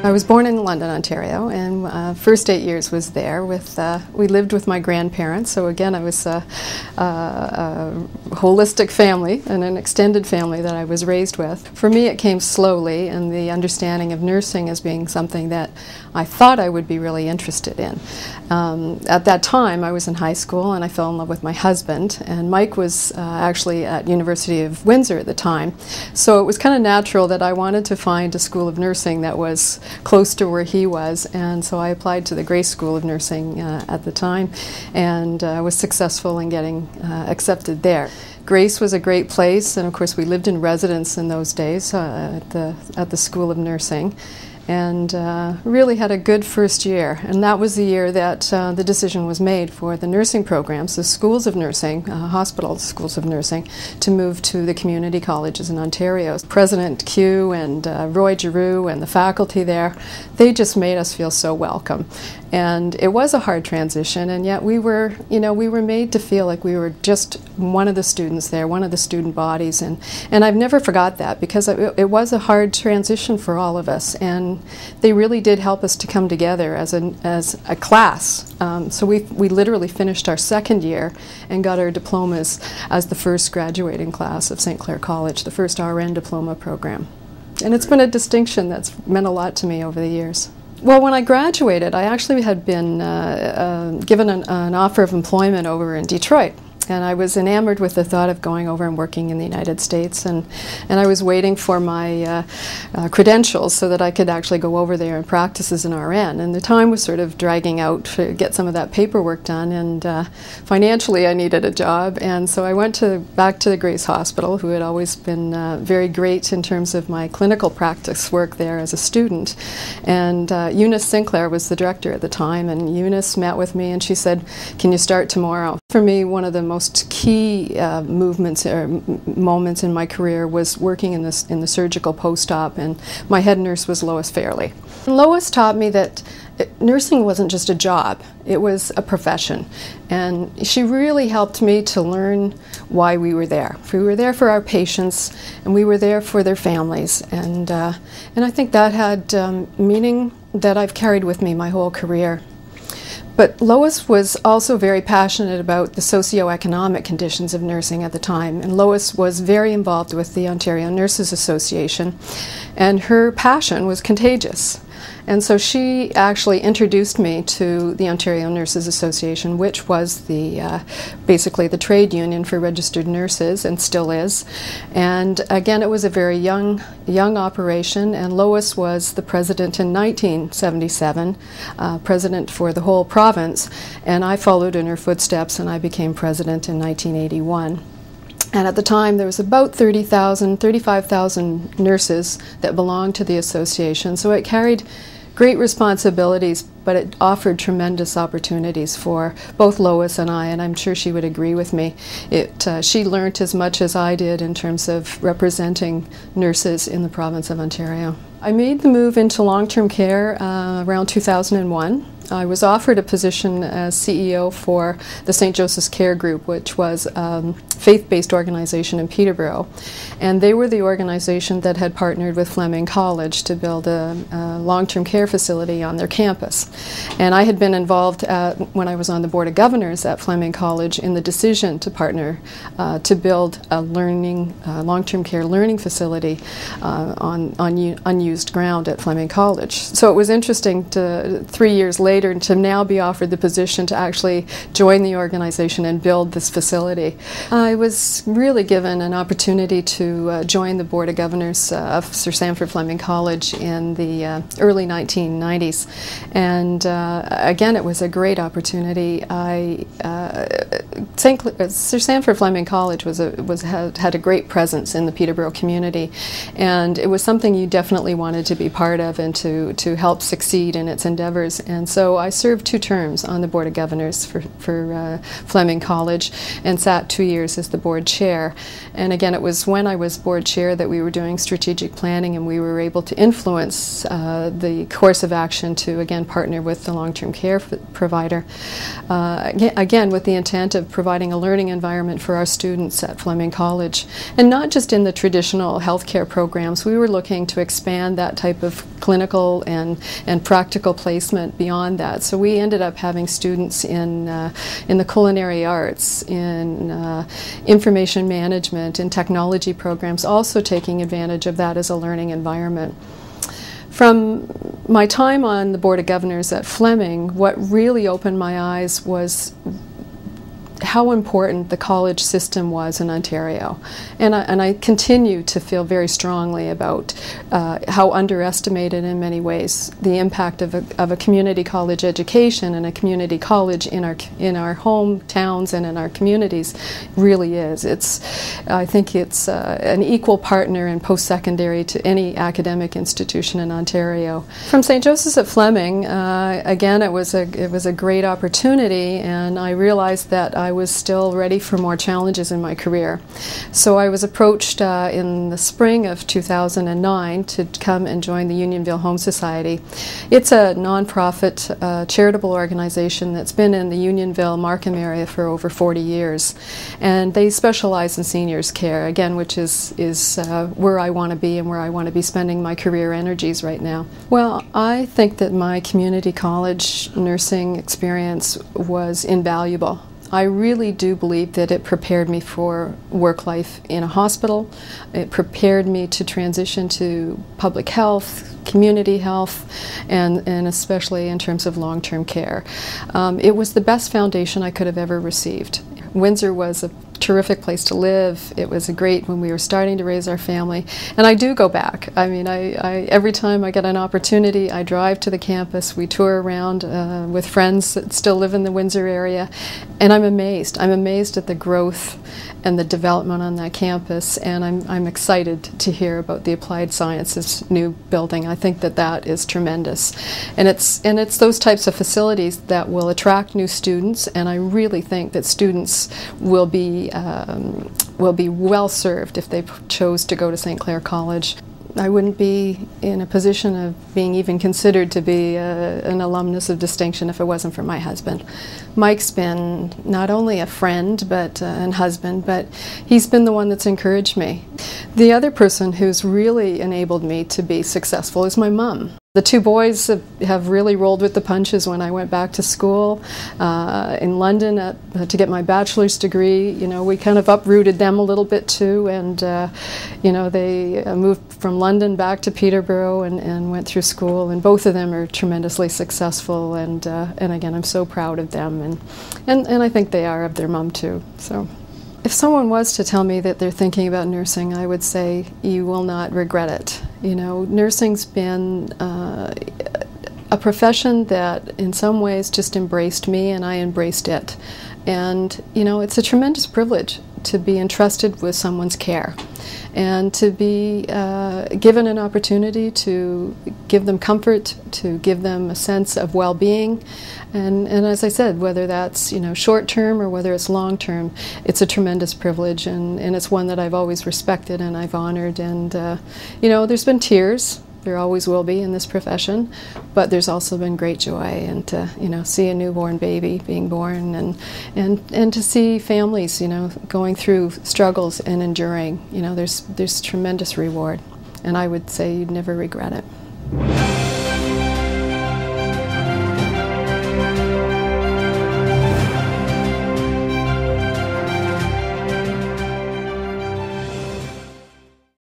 I was born in London, Ontario, and first 8 years was there. We lived with my grandparents, so again I was a holistic family and an extended family that I was raised with. For me it came slowly, and the understanding of nursing as being something that I thought I would be really interested in. At that time I was in high school and I fell in love with my husband, and Mike was actually at University of Windsor at the time, so it was kind of natural that I wanted to find a school of nursing that was close to where he was, and so I applied to the Grace School of Nursing at the time, and was successful in getting accepted there. Grace was a great place, and of course we lived in residence in those days at the School of Nursing, and really had a good first year. And that was the year that the decision was made for the nursing programs, the schools of nursing, hospital schools of nursing, to move to the community colleges in Ontario. President Q and Roy Giroux and the faculty there, they just made us feel so welcome. And it was a hard transition, and yet we were made to feel like we were just one of the students there, one of the student bodies, and I've never forgot that, because it was a hard transition for all of us, and they really did help us to come together as a class. So we literally finished our second year and got our diplomas as the first graduating class of St. Clair College, the first RN diploma program. And it's been a distinction that's meant a lot to me over the years. Well, when I graduated, I actually had been given an offer of employment over in Detroit. And I was enamored with the thought of going over and working in the United States, and I was waiting for my credentials so that I could actually go over there and practice as an RN. And the time was sort of dragging out to get some of that paperwork done, and financially I needed a job, and so I went back to the Grace Hospital, who had always been very great in terms of my clinical practice work there as a student. And Eunice Sinclair was the director at the time, and Eunice met with me and she said, "Can you start tomorrow?" For me, one of the most key movements or moments in my career was working in the surgical post-op, and my head nurse was Lois Fairley. Lois taught me that nursing wasn't just a job, it was a profession, and she really helped me to learn why we were there. We were there for our patients, and we were there for their families, and I think that had meaning that I've carried with me my whole career. But Lois was also very passionate about the socioeconomic conditions of nursing at the time, and Lois was very involved with the Ontario Nurses Association, and her passion was contagious. And so she actually introduced me to the Ontario Nurses Association, which was basically the trade union for registered nurses, and still is. And again, it was a very young operation, and Lois was the president in 1977, president for the whole province, and I followed in her footsteps and I became president in 1981. And at the time there was about 35,000 nurses that belonged to the association, so it carried great responsibilities, but it offered tremendous opportunities for both Lois and I, and I'm sure she would agree with me. She learned as much as I did in terms of representing nurses in the province of Ontario. I made the move into long-term care around 2001. I was offered a position as CEO for the St. Joseph's Care Group, which was a faith-based organization in Peterborough. And they were the organization that had partnered with Fleming College to build a long-term care facility on their campus. And I had been involved when I was on the Board of Governors at Fleming College in the decision to partner to build a long-term care learning facility on unused ground at Fleming College. So it was interesting 3 years later to now be offered the position to actually join the organization and build this facility. I was really given an opportunity to join the Board of Governors of Sir Sandford Fleming College in the early 1990s, and again it was a great opportunity. Sir Sandford Fleming College had a great presence in the Peterborough community, and it was something you definitely wanted to be part of and to help succeed in its endeavors. And so So I served 2 terms on the Board of Governors for Fleming College and sat 2 years as the board chair. And again, it was when I was board chair that we were doing strategic planning, and we were able to influence the course of action to, again, partner with the long-term care provider. Again, with the intent of providing a learning environment for our students at Fleming College. And not just in the traditional healthcare programs, we were looking to expand that type of clinical and practical placement beyond that. So we ended up having students in the culinary arts, in information management, in technology programs, also taking advantage of that as a learning environment. From my time on the Board of Governors at Fleming, what really opened my eyes was how important the college system was in Ontario. And I continue to feel very strongly about how underestimated in many ways the impact of a community college education and a community college in our hometowns and in our communities really is. I think it's an equal partner in post-secondary to any academic institution in Ontario. From St. Joseph's at Fleming, again, it was a great opportunity, and I realized that I was still ready for more challenges in my career. So I was approached in the spring of 2009 to come and join the Unionville Home Society. It's a nonprofit charitable organization that's been in the Unionville Markham area for over 40 years. And they specialize in seniors care, again, which is where I want to be and where I want to be spending my career energies right now. Well, I think that my community college nursing experience was invaluable. I really do believe that it prepared me for work life in a hospital. It prepared me to transition to public health, community health, and especially in terms of long-term care. It was the best foundation I could have ever received. Windsor was a terrific place to live. It was great when we were starting to raise our family, and I do go back. I mean, every time I get an opportunity, I drive to the campus. We tour around with friends that still live in the Windsor area, and I'm amazed. I'm amazed at the growth and the development on that campus, and I'm excited to hear about the Applied Sciences new building. I think that is tremendous, and it's those types of facilities that will attract new students, and I really think that students will be well served if they chose to go to St. Clair College. I wouldn't be in a position of being even considered to be an alumnus of distinction if it wasn't for my husband. Mike's been not only a friend and husband, but he's been the one that's encouraged me. The other person who's really enabled me to be successful is my mom. The 2 boys have really rolled with the punches when I went back to school in London to get my bachelor's degree. You know, we kind of uprooted them a little bit too, and you know, they moved from London back to Peterborough and went through school, and both of them are tremendously successful, and again, I'm so proud of them, and I think they are of their mom too. So. If someone was to tell me that they're thinking about nursing, I would say you will not regret it. You know, nursing's been a profession that in some ways just embraced me, and I embraced it. And, you know, it's a tremendous privilege to be entrusted with someone's care and to be given an opportunity to give them comfort, to give them a sense of well-being. And as I said, whether that's, you know, short-term or whether it's long-term, it's a tremendous privilege, and it's one that I've always respected and I've honored. And, you know, there's been tears. There always will be in this profession, but there's also been great joy, and to, you know, see a newborn baby being born, and to see families, you know, going through struggles and enduring. You know, there's tremendous reward, and I would say you'd never regret it.